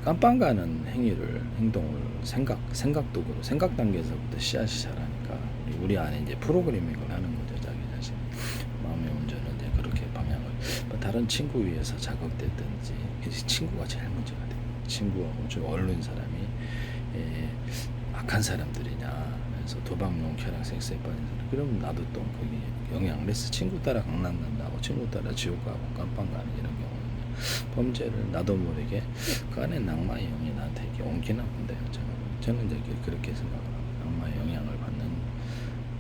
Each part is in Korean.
깜빵 가는 행동을 생각 단계에서부터 씨앗이 자라니까 우리 안에 이제 프로그래밍을 하는 거죠. 자기 자신 마음의 운전은 이제 그렇게 방향을 다른 친구 위해서 자극됐든지 친구가 제일 문제가 돼요. 친구하고 좀 얼른 사람이 악한 사람들이냐, 그래서 도박용 쾌락 섹스에 빠진 사람, 그럼 나도 또 거기 영향을 해서 친구 따라 강남난다고 친구 따라 지옥 가고 깜빵 가는 이런 경우는 범죄를 나도 모르게 그 안에 악마의 영이 나한테 이렇게 옮기나 본데요. 저는 이제 그렇게 생각을 합니다. 악마의 영향을 받는,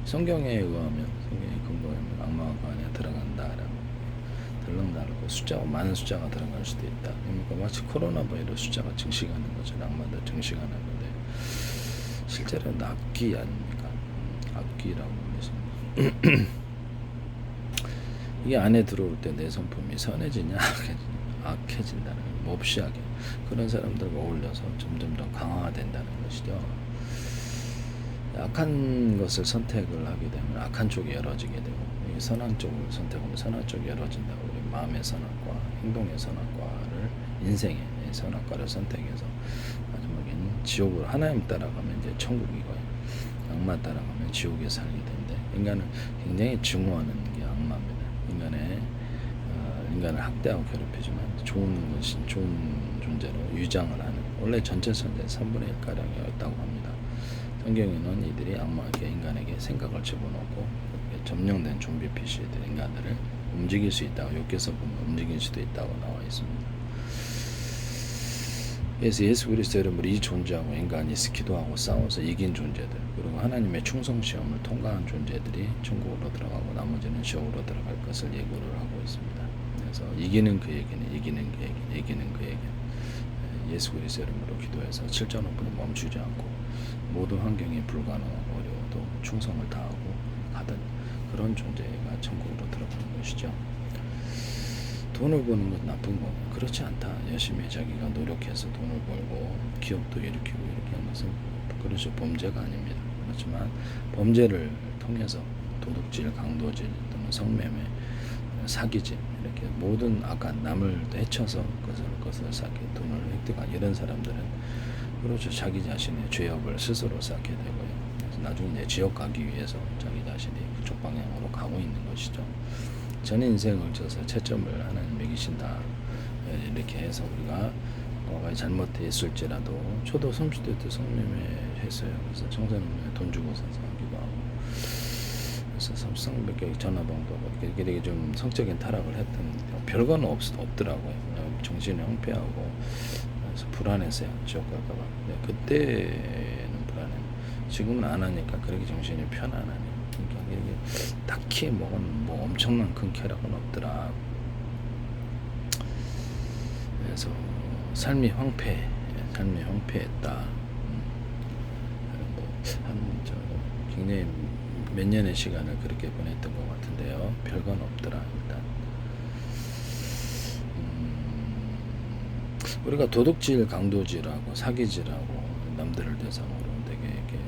성경에 의하면, 성경에 근거하면 악마가 그 안에 들어간다라고 들락날고 숫자가 많은 숫자가 들어갈 수도 있다. 그러니까 마치 코로나 바이러스 숫자가 증식하는 것처럼 악마도 증식하는 건데 실제로는 악기 아닙니까? 악기라고 하겠습니다. 이게 안에 들어올 때 내 성품이 선해지냐 악해진다는 거예요. 몹시하게 그런 사람들과 어울려서 점점 더 강화된다는 것이죠. 악한 것을 선택을 하게 되면 악한 쪽이 열어지게 되고, 선한 쪽을 선택하면 선한 쪽이 열어진다고. 우리 마음의 선악과 행동의 선악과를, 인생의 선악과를 선택해서 마지막에는 지옥으로, 하나님 따라가면 이제 천국이고요, 악마 따라가면 지옥에 살게 되는데, 인간을 굉장히 증오하는 게 악마입니다. 인간을 학대하고 괴롭히지만 좋은 존재로 유장을 하는, 원래 전체 선제 3분의 1가량이었다고 합니다. 성경에는 이들이 악마에게, 인간에게 생각을 집어넣고 점령된 좀비 피쉬들, 인간들을 움직일 수 있다고, 욕해서 보면 움직일 수도 있다고 나와 있습니다. 그래서 예수 그리스도 이름으로 이 존재하고 인간이 기도하고 싸워서 이긴 존재들, 그리고 하나님의 충성 시험을 통과한 존재들이 천국으로 들어가고 나머지는 지옥으로 들어갈 것을 예고를 하고 있습니다. 그래서 이기는 그에게는 예수 그리스도 이름으로 기도해서 7.5분을 멈추지 않고 모든 환경이 불가능하고 어려워도 충성을 다하고 가든 그런 존재가 천국으로 들어가는 것이죠. 돈을 버는 건 나쁜 거 그렇지 않다. 열심히 자기가 노력해서 돈을 벌고 기업도 일으키고 이렇게 하는 것은 그렇죠, 범죄가 아닙니다. 그렇지만 범죄를 통해서 도둑질, 강도질 또는 성매매, 사기질, 이렇게 모든 악한, 남을 해쳐서 그것을 쌓게 돈을 획득한 이런 사람들은 그렇죠, 자기 자신의 죄업을 스스로 쌓게 되고요. 그래서 나중에 이제 지옥 가기 위해서 자기 자신이 그쪽 방향으로 가고 있는 것이죠. 전 인생을 걸쳐서 채점을 하나님 매기신다, 이렇게 해서 우리가 잘못했을지라도, 저도 30대 때 성매매 했어요. 그래서 청소년에 돈 주고 사서 하기도 하고, 그래서 성벽에 전화번호도 되게 좀 성적인 타락을 했던, 별거는 없더라고요. 그냥 정신이 황폐하고 그래서 불안했어요. 지옥 갈까봐. 그때는 불안해. 지금은 안 하니까 그렇게 정신이 편안하네요. 그러니까 이게 딱히 뭐 엄청난 큰 쾌락은 없더라. 그래서 삶이 황폐했다. 굉장히 몇 년의 시간을 그렇게 보냈던 것 같은데요. 별건 없더라. 일단 우리가 도둑질, 강도질하고 사기질하고 남들을 대상으로 되게 이렇게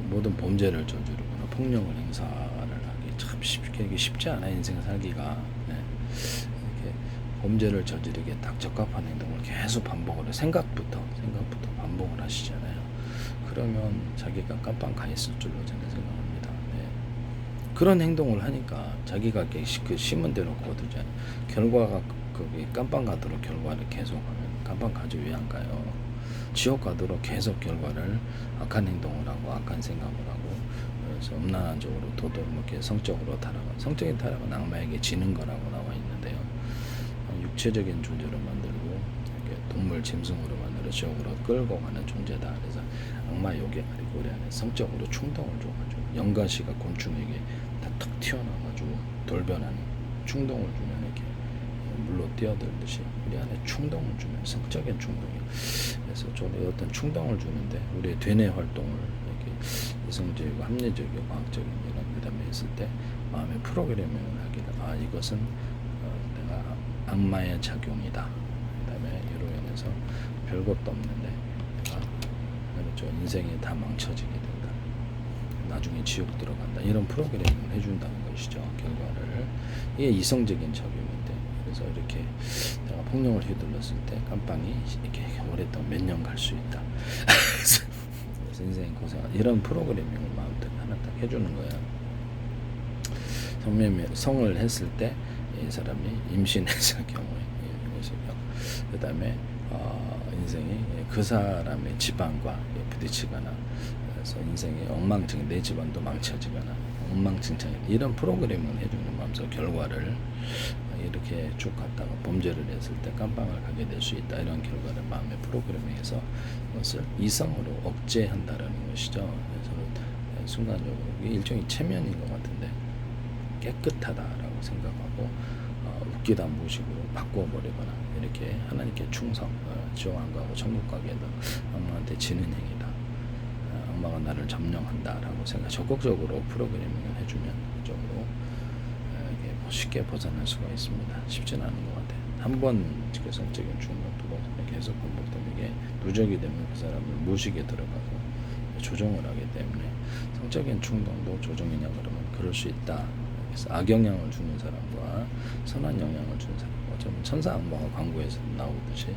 모든 범죄를 저지르거나 폭력을 행사를 하기 참 쉽지 않아요. 인생 살기가. 이렇게 범죄를 저지르기에 딱 적합한 행동을 계속 반복을 해. 생각부터 반복을 하시잖아요. 그러면 자기가 깜빵 가 있을 줄로 저는 생각합니다. 그런 행동을 하니까 자기가 그 심은 대로 거두잖아요. 결과가 거기 깜빵 가도록 결과를 계속하면 깜빵 가죠. 왜 안 가요? 지옥 가도록 계속 결과를 악한 행동을 하고 악한 생각을 하고, 그래서 음란한적으로 이렇게 성적으로 타락한, 성적인 타락은 악마에게 지는 거라고 나와 있는데요. 육체적인 존재로 만들고 이렇게 동물 짐승으로 만들어 지옥으로 끌고 가는 존재다. 그래서 악마 요괴 가지고 우리 안에 성적으로 충동을 줘가지고, 연가시가 곤충에게 다 툭 튀어나와가지고 돌변하는 충동을 주면 이렇게 물로 뛰어들듯이 우리 안에 충동을 주면, 성적인 충동이에요. 그래서 저는 어떤 충동을 주는데 우리의 되뇌 활동을 이렇게 이성적이고 합리적이고 과학적인 이런 그다음에 했을 때 마음의 프로그래밍을 하게 돼. 이것은 내가 악마의 작용이다. 그다음에 이로 인해서 별것도 없는데 내가 저 인생이 다 망쳐지게 된다. 나중에 지옥 들어간다. 이런 프로그래밍을 해준다는 것이죠. 결과를. 이게 이성적인 작용인데, 그래서 이렇게 내가 폭력을 휘둘렀을 때 깜빵이 이렇게 오랫동안 몇 년 갈 수 있다. 그래서 인생 고생 이런 프로그래밍을 마음대로 하나 딱 해주는 거야. 성을 했을 때 이 사람이 임신했을 경우에 이것이고요. 그 다음에 인생이 그 사람의 집안과 부딪히거나 그래서 인생이 엉망진 내 집안도 망쳐지거나 엉망진창 이런 프로그래밍을 해주는 마음속 결과를 이렇게 쭉 갔다가 범죄를 했을 때 깜빵을 가게 될 수 있다. 이런 결과를 마음의 프로그래밍에서 그것을 이성으로 억제한다라는 것이죠. 그래서 순간적으로 일종의 체면인 것 같은데 깨끗하다라고 생각하고 웃기다 무식으로 바꿔버리거나 이렇게 하나님께 충성, 지옥 안 가고 천국 가게 해도 악마한테 지는 행위다. 악마가 나를 점령한다라고 생각. 적극적으로 프로그래밍을 해주면 그쪽으로 쉽게 벗어날 수가 있습니다. 쉽지는 않은 것 같아요. 한번 성적인 충동, 두 번 계속 반복되면 이게 누적이 되면 그 사람을 무식에 들어가서 조정을 하기 때문에 성적인 충동도 조정이냐 그러면 그럴 수 있다. 그래서 악영향을 주는 사람과 선한 영향을 주는 사람, 어쩌면 천사 악마가 광고에서 나오듯이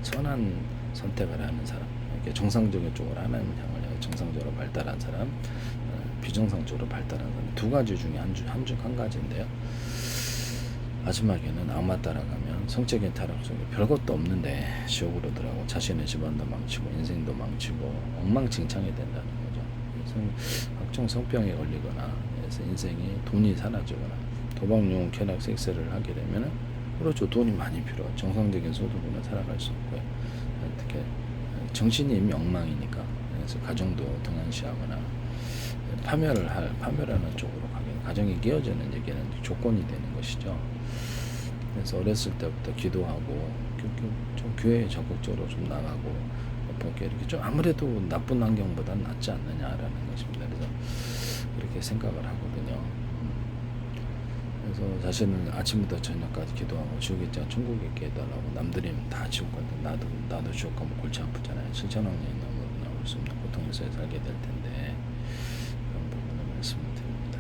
선한 선택을 하는 사람, 이렇게 정상적인 쪽으로 하나님을 향을 정상적으로 발달한 사람, 비정상적으로 발달한 사람 두 가지 중에 한 가지인데요. 마지막에는 악마 따라가면 성적인 타락 속에 별것도 없는데 지옥으로 들어가고 자신의 집안도 망치고 인생도 망치고 엉망진창이 된다는 거죠. 그래서 각종 성병에 걸리거나 그래서 인생이 돈이 사라지거나 도박용 쾌락 섹스를 하게 되면은 그렇죠. 돈이 많이 필요하죠. 정상적인 소득으로 살아갈 수 없고요. 어떻게 정신이 이미 엉망이니까 그래서 가정도 등한시하거나 파멸하는 쪽으로 가게 가정이 깨어지는 얘기는 조건이 되는 것이죠. 그래서 어렸을 때부터 기도하고 좀 교회에 적극적으로 좀 나가고 이렇게 좀 아무래도 나쁜 환경보다는 낫지 않느냐라는 것입니다. 그래서 그렇게 생각을 하거든요. 그래서 자신은 아침부터 저녁까지 기도하고 지옥에 있자 천국에 있게 해달라고 남들이 다 지옥 가도 나도 지옥 가면 골치 아프잖아요. 7천억 년이 나올 수 없는 고통에서 살게 될 텐데 그런 부분을 말씀을 드립니다.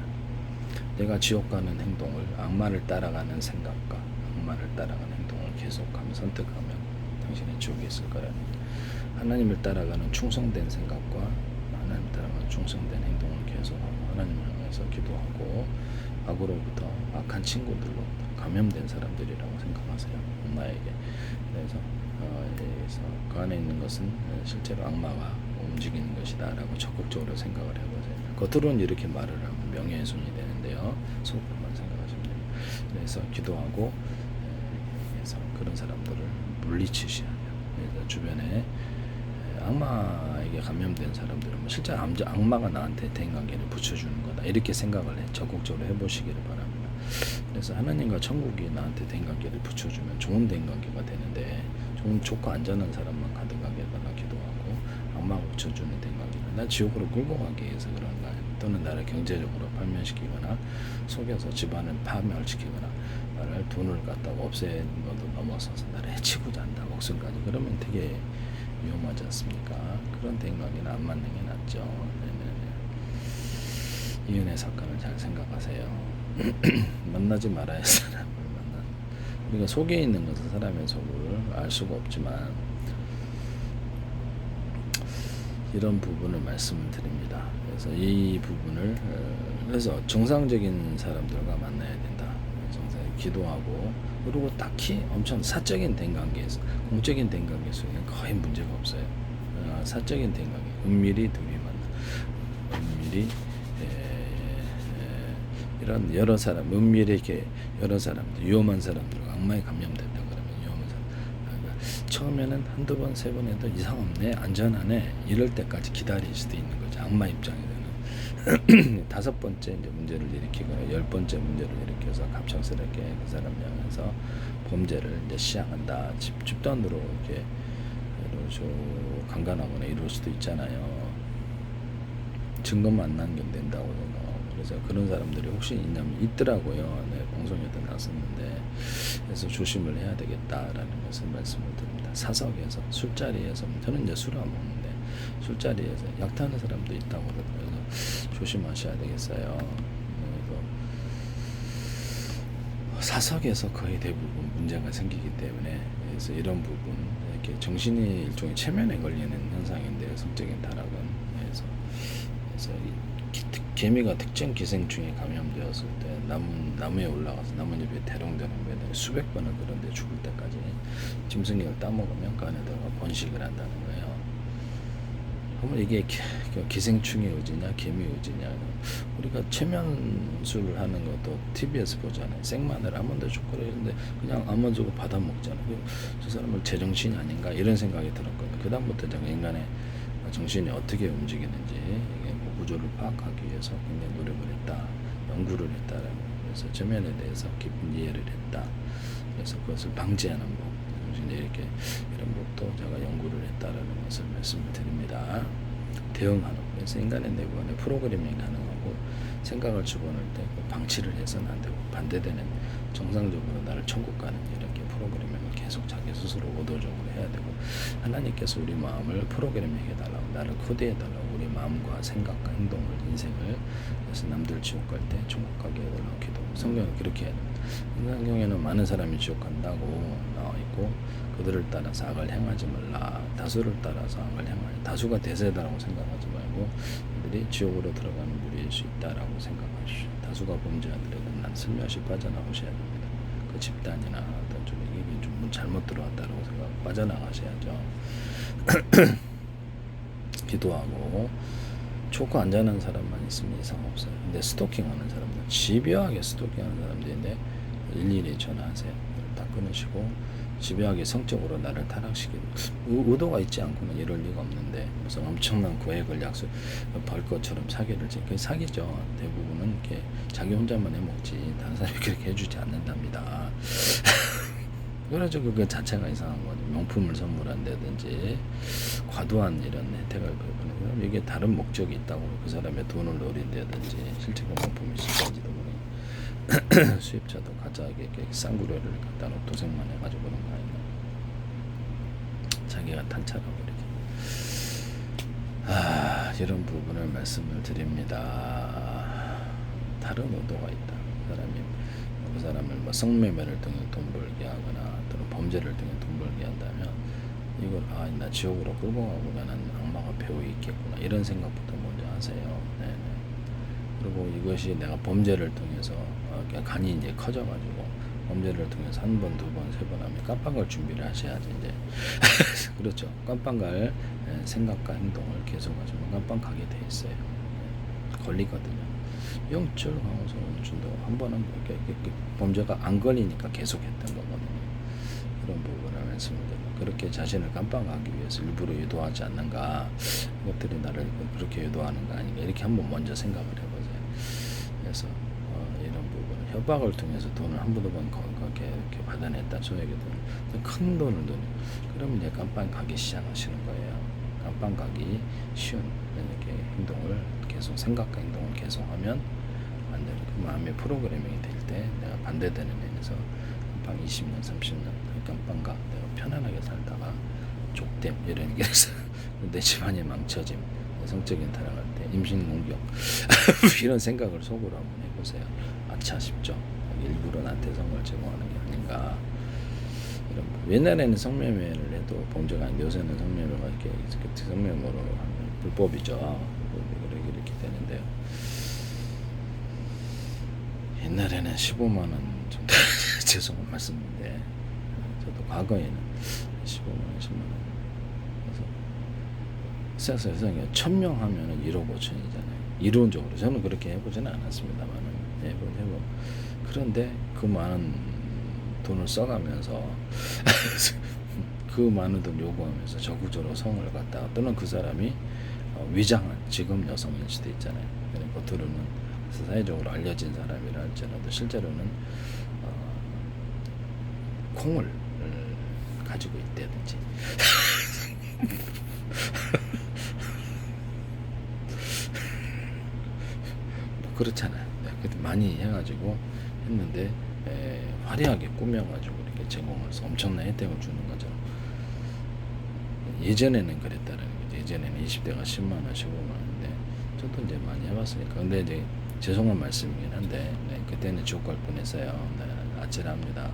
내가 지옥 가는 행동을 악마를 따라가는 생각과 악마를 따라가는 행동을 계속하며 선택하면 당신의 지옥에 있을 거라는 하나님을 따라가는 충성된 생각과 하나님을 따라가는 충성된 행동을 계속하고 하나님을 향해서 기도하고 악으로부터 악한 친구들로 감염된 사람들이라고 생각하세요. 악마에게. 그래서 그 안에 있는 것은 실제로 악마가 움직이는 것이다 라고 적극적으로 생각을 해보세요. 겉으로는 이렇게 말을 하면 명예훼손이 되는데요. 속으로만 생각하시면 됩니다. 그래서 기도하고 그래서 그런 사람들을 물리치셔야 돼요. 그래서 주변에 악마에게 감염된 사람들은 실제 악마가 나한테 대인관계를 붙여주는 거다 이렇게 생각을 적극적으로 해보시기를 바랍니다. 그래서 하나님과 천국이 나한테 대인관계를 붙여주면 좋은 대인관계가 되는데 좋고 안전한 사람만 가득하게 해달라 기도하고 악마가 붙여주는 대인관계는 나 지옥으로 끌고 가기 위해서 그런가 또는 나를 경제적으로 파멸시키거나 속여서 집안을 파멸시키거나 나를 돈을 갖다가 없애는 것도 넘어서서 나를 해치고자 한다 목숨까지 그러면 되게 위험하지 않습니까? 그런 대인관계는 안 맞는 게 낫죠. 이은혜 사건을 잘 생각하세요. 만나지 말아야 할 사람을 만나. 우리가 속에 있는 것은 사람의 속을 알 수가 없지만 이런 부분을 말씀을 드립니다. 그래서 이 부분을 그래서 정상적인 사람들과 만나야 된다. 정상적인 기도하고 그리고 딱히 엄청 사적인 대인관계에서 공적인 대인관계 속에는 거의 문제가 없어요. 사적인 대인관계 은밀히 둘이 만나 은밀히 이런 여러 사람 은밀히 이렇게 여러 사람들 위험한 사람들과 악마에 감염된다 그러면 위험한 사람 그러니까 처음에는 한두 번 세 번 해도 이상 없네 안전하네 이럴 때까지 기다릴 수도 있는 거죠. 악마 입장에서는 다섯 번째 이제 문제를 일으키거나 열 번째 문제를 일으켜서 갑작스럽게 그 사람 향해서 범죄를 이제 시작한다. 집단으로 이렇게 강간하거나 이럴 수도 있잖아요. 증거만 남겨낸다고 생각하고 그래서 그런 사람들이 혹시 있냐면 있더라고요. 네, 방송에도 나섰는데 그래서 조심을 해야 되겠다라는 것을 말씀을 드립니다. 사석에서 술자리에서 저는 이제 술 안 먹는데 술자리에서 약타는 사람도 있다고 그래서 조심하셔야 되겠어요. 그래서 사석에서 거의 대부분 문제가 생기기 때문에, 그래서 이런 부분, 이렇게 정신이 일종의 체면에 걸리는 현상인데, 성적인 타락은. 그래서 개미가 특정 기생충에 감염되었을 때 나무에 올라가서 나뭇잎에 대롱대롱 매달려 수백 번을 그런데 죽을 때까지 짐승을 따먹으면 그 안에 들어가 번식을 한다는 거예요. 그러면 이게 기생충의 의지냐 개미 의지냐. 우리가 체면술을 하는 것도 TV에서 보잖아요. 생마늘 아몬드 초콜릿인데 그냥 아몬드 주고 받아 먹잖아요. 저 사람은 제정신이 아닌가 이런 생각이 들었거든요. 그 다음부터 제가 인간의 정신이 어떻게 움직이는지 이게 구조를 파악하기 위해서 굉장히 노력을 했다, 연구를 했다라는, 그래서 체면에 대해서 깊은 이해를 했다. 그래서 그것을 방지하는 법, 정신이 이렇게 이런 법도 제가 연구를 했다라는 것을 말씀을 드립니다. 대응하는, 그래서 인간의 내부안에 프로그래밍이 가능하고 생각을 집어넣을 때 방치를 해서는 안 되고, 반대되는 정상적으로 나를 천국 가는 이렇게 프로그래밍을 계속 자기 스스로 의도적으로 해야 되고, 하나님께서 우리 마음을 프로그래밍 해달라고, 나를 코드해달라고, 우리 마음과 생각과 행동을, 인생을, 그래서 남들 지옥 갈 때 천국 가게 해달라고 기도. 성경은 그렇게 해야 됩니다. 성경에는 많은 사람이 지옥 간다고 나와 있고, 그들을 따라서 악을 행하지 말라. 다수를 따라서 악을 행하지, 다수가 대세다라고 생각하지 말고 그들이 지옥으로 들어가는 무리일 수 있다라고 생각하시오. 다수가 범죄하더라도 난 슬며시 빠져나오셔야 됩니다. 그 집단이나 어떤 좀 이게 좀 잘못 들어왔다라고 생각하고 빠져나가셔야죠. 기도하고 초코 안전한 사람만 있으면 이상 없어요. 근데 스토킹하는 사람들, 집요하게 스토킹하는 사람들인데 일일이 전화하세요. 다 끊으시고, 집요하게 성적으로 나를 타락시키는 의도가 있지 않고는 이럴 리가 없는데, 무슨 엄청난 구획을 벌 것처럼 사기를 치. 그 사기죠. 대부분은 이렇게 자기 혼자만 해먹지 다른 사람이 그렇게 해주지 않는답니다. 그래서 그 자체가 이상한 거죠. 명품을 선물한다든지 과도한 이런 혜택을 베푸는, 그럼 이게 다른 목적이 있다고, 그 사람의 돈을 노린다든지 실제 그 명품이 실제인지도 모르고 수입자도 가짜하게 쌍구려를 갖다 놓고 도색만 해가지고 그런 거 아닌가. 자기가 탄착하고 이렇게. 이런 부분을 말씀을 드립니다. 다른 의도가 있다. 그 사람을 뭐 성매매를 통해 돈 벌게 하거나 또는 범죄를 통해 돈 벌게 한다면, 이걸 나 지옥으로 끌고 가고 나는 악마가 배후 있겠구나 이런 생각부터 먼저 하세요. 네네. 그리고 이것이 내가 범죄를 통해서 간이 이제 커져가지고 범죄를 통해서 한 번, 두 번, 세 번 하면 깜빵갈 준비를 하셔야지 이제. 그렇죠. 깜빵갈 생각과 행동을 계속하시면 깜빵 가게 돼 있어요. 걸리거든요. 영절 강호성 원춘도 한 번은 이렇게 범죄가 안 걸리니까 계속했던 거거든요. 그런 부분을 말씀을 드리고, 그렇게 자신을 깜빵하기 위해서 일부러 유도하지 않는가, 이것들이 나를 그렇게 유도하는 거 아닌가, 이렇게 한번 먼저 생각을 해보세요. 그래서 이런 부분을 협박을 통해서 돈을 한 번, 두 번 이렇게 받아냈다, 소액의 큰 돈을 그러면 이제 깜빵 가기 시작하시는 거예요. 깜빵 가기 쉬운 이렇게 행동을 계속, 생각과 행동을 계속하면 안 되는, 그 마음의 프로그래밍이 될 때 내가 반대되는 면에서 깜빵 20년, 30년 깜빵 가, 내가 편안하게 살다가 족됨 이런 게 있어요. 내 집안이 망쳐짐, 성적인 타락할 때 임신 공격 이런 생각을 속으로 한번 해보세요. 아차 싶죠. 일부러 나한테 성을 제공하는 게 아닌가. 이런, 옛날에는 성매매를 해도 범죄가 아닌데 요새는 성매매가 이렇게 성매매로 하면 불법이죠. 이렇게 되는데요. 옛날에는 15만 원 좀 죄송한 말씀인데, 저도 과거에는 15만 원, 10만 원. 그래서 세상에 1000명 하면은 1억 5천이잖아요. 이론적으로 저는 그렇게 해보지는 않았습니다만은 해보. 그런데 그 많은 돈을 써가면서 그 많은 돈 요구하면서 적극적으로 성을 갖다가, 또는 그 사람이 위장한 지금 여성일 수도 있잖아요. 겉으로는 사회적으로 알려진 사람이라 할지라도 실제로는 콩을 가지고 있다든지 뭐 그렇잖아요. 네, 많이 해가지고 했는데 화려하게 꾸며가지고 이렇게 제공을 해서 엄청난 혜택을 주는 거죠. 예전에는 그랬다는 거죠. 예전에는 20대가 10만 원, 15만 원인데, 저도 이제 많이 해봤으니까. 근데 이제 죄송한 말씀이긴 한데, 그때는 지옥 갈 뻔했어요. 네, 아찔합니다.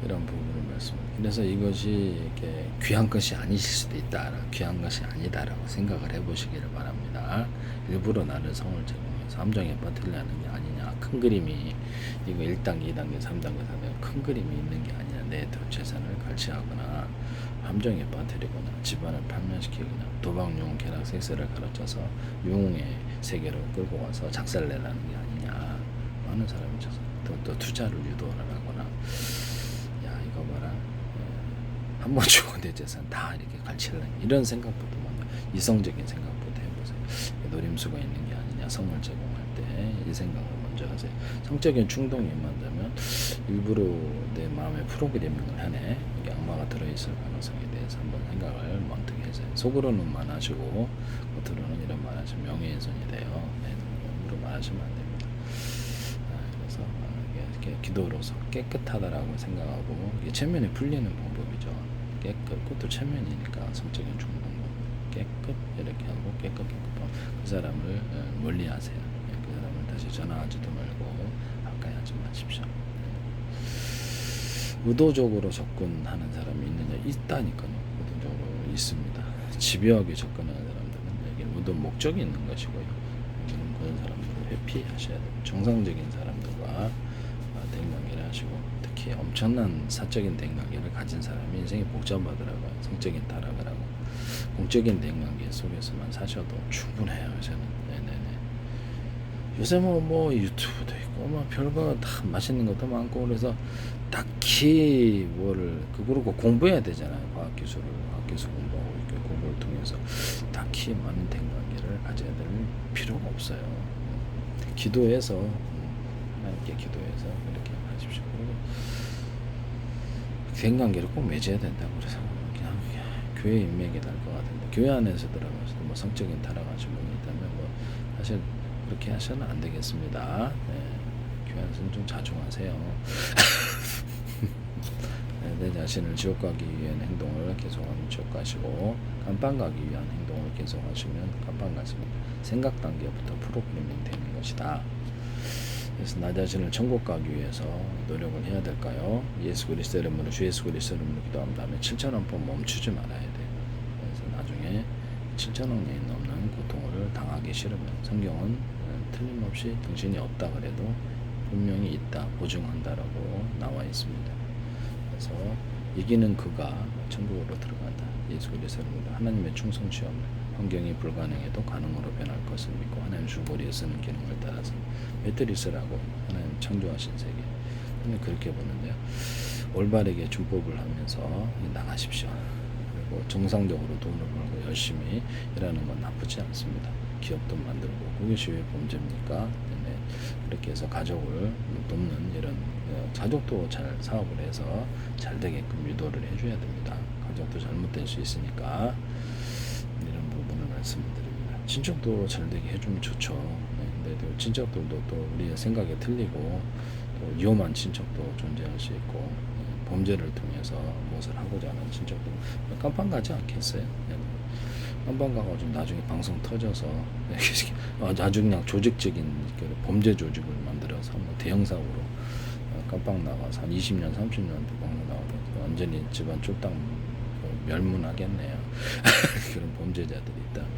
이런 부분을 말씀드립니다. 그래서 이것이 이렇게 귀한 것이 아니실 수도 있다. 귀한 것이 아니다라고 생각을 해보시기를 바랍니다. 일부러 나를 성을 제공해서 함정에 빠뜨리려는 게 아니냐. 큰 그림이 이거 1단계, 2단계, 3단계, 4단계 큰 그림이 있는 게 아니냐. 내 재산을 갈취하거나 함정에 빠뜨리거나 집안을 판면시키거나 도박용 계략 섹스를 가르쳐서 유흥의 세계로 끌고 와서 작살내라는 게 아니냐. 많은 사람이 또 투자를 유도를 하거나 이거 봐라. 한 번 주고 내 재산 다 이렇게 갈취하려니 이런 생각부터 먼저 이성적인 생각부터 해보세요. 노림수가 있는 게 아니냐. 성을 제공할 때 이 생각을 먼저 하세요. 성적인 충동이 임한다면 일부러 내 마음에 프로그래밍을 하네. 이게 악마가 들어있을 가능성에 대해서 한번 생각을 먼뜩 해서 속으로는 말하시고 겉으로는 이런 말하시면 명예훼손이 돼요. 일부러 말하시면 안 됩니다. 그래서 이렇게 기도로서 깨끗하다라고 생각하고 이게 체면이 풀리는 방법이죠. 그것도 체면이니까 성적인 충동도 깨끗 이렇게 하고 깨끗 그 사람을 멀리하세요. 그 사람을 다시 전화하지도 말고 가까이 하지 마십시오. 의도적으로 접근하는 사람이 있느냐? 있다니까요. 의도적으로 있습니다. 집요하게 접근하는 사람들은 여기 의도 목적이 있는 것이고요. 그런 사람들을 회피하셔야 돼요. 정상적인 사람들과 대인관계를 하시고 특히 엄청난 사적인 대인관계를 가진 사람이 인생이 복잡하더라고요. 성적인 타락을 하고 공적인 대인관계 속에서만 사셔도 충분해요. 요새는. 네네네. 요새 뭐 유튜브도 있고 뭐 별거 다 맛있는 것도 많고 그래서 딱히 그러고 공부해야 되잖아요. 과학기술 공부하고 있고 공부를 통해서 딱히 많은 대인관계를 가져야 될 필요가 없어요. 기도해서 하나님께 기도해서 이렇게 하십시오. 그리고 대인관계를 꼭 맺어야 된다고 그래서 그냥 교회 인맥이 날 것 같은데 교회 안에서 들어가서 뭐 성적인 타락하신 분이 있다면 뭐 사실 그렇게 하셔는 안 되겠습니다. 교회 안에서는 좀 자중하세요. 내 자신을 지옥 가기 위한 행동을 계속하면 지옥 가시고 감방 가기 위한 행동을 계속하시면 감방 가십니다. 생각 단계부터 프로그래밍 되는 것이다. 그래서 나 자신을 천국 가기 위해서 노력을 해야 될까요? 예수 그리스도 이름으로 주 예수 그리스도 이름으로 기도한 다음에 7,000원 번 멈추지 말아야 돼요. 그래서 나중에 7,000원이 넘는 고통을 당하기 싫으면 성경은 틀림없이 당신이 없다 그래도 분명히 있다 보증한다라고 나와 있습니다. 그래서 이기는 그가 천국으로 들어간다. 예수 그리스도 이름으로 하나님의 충성치 없는 환경이 불가능해도 가능으로 변할 것을 믿고 하나님 줄거리에 쓰는 기능을 따라서 매트리스라고 하나님 창조하신 세계 저는 그렇게 보는데요. 올바르게 준법을 하면서 나가십시오. 그리고 정상적으로 돈을 벌고 열심히 일하는 건 나쁘지 않습니다. 기업도 만들고 그것이 왜 범죄입니까? 그렇게 해서 가족을 돕는 이런 가족도 잘 사업을 해서 잘 되게끔 유도를 해줘야 됩니다. 가족도 잘못될 수 있으니까 이런 부분을 말씀드립니다. 친척도 잘 되게 해주면 좋죠. 근데 친척들도 또 우리의 생각이 틀리고 또 위험한 친척도 존재할 수 있고 범죄를 통해서 무엇을 하고자 하는 친척도 깜빵 가지 않겠어요? 깜빵 가가지고 나중에 방송 터져서 아주 그냥 조직적인 범죄 조직을 만들어서 뭐 대형 사고로 깜빵 나가서 한 20년, 30년 방송 나오고 완전히 집안 쫄딱 멸문하겠네요. 그런 범죄자들이 있다면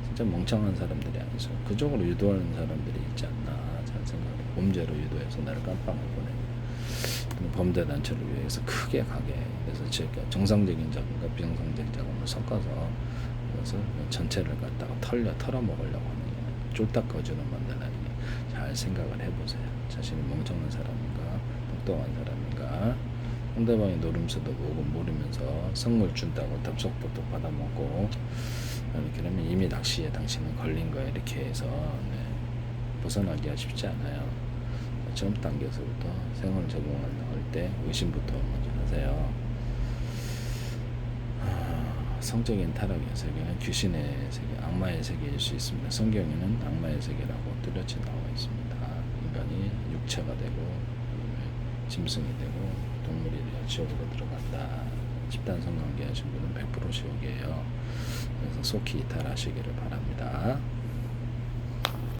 진짜 멍청한 사람들이 아니죠. 그쪽으로 유도하는 사람들이 있지 않나 잘 생각해요. 범죄로 유도해서 나를 깜빵을 보내고 범죄 단체를 위해서 크게 가게 그래서 제가 정상적인 자금과 비정상적인 자금을 섞어서 그것을 전체를 갖다가 털어먹으려고 하는 거예요. 쫄딱 거지로 만들라는 게 잘 생각을 해보세요. 자신이 멍청한 사람인가 똑똑한 사람인가 상대방의 노름수도 보고 모르면서 선물 준다고 답석부터 받아먹고 그러면 이미 낚시에 당신은 걸린 거예요. 이렇게 해서 벗어나기가 쉽지 않아요. 처음 단계에서부터 생활을 적용할 때 의심부터 먼저 하세요. 성적인 타락의 세계는 귀신의 세계, 악마의 세계일 수 있습니다. 성경에는 악마의 세계라고 뚜렷이 나와 있습니다. 인간이 육체가 되고 짐승이 되고 동물이 되어 지옥으로 들어간다. 집단 성관계 하신 분은 100% 지옥이에요. 그래서 속히 이탈하시기를 바랍니다.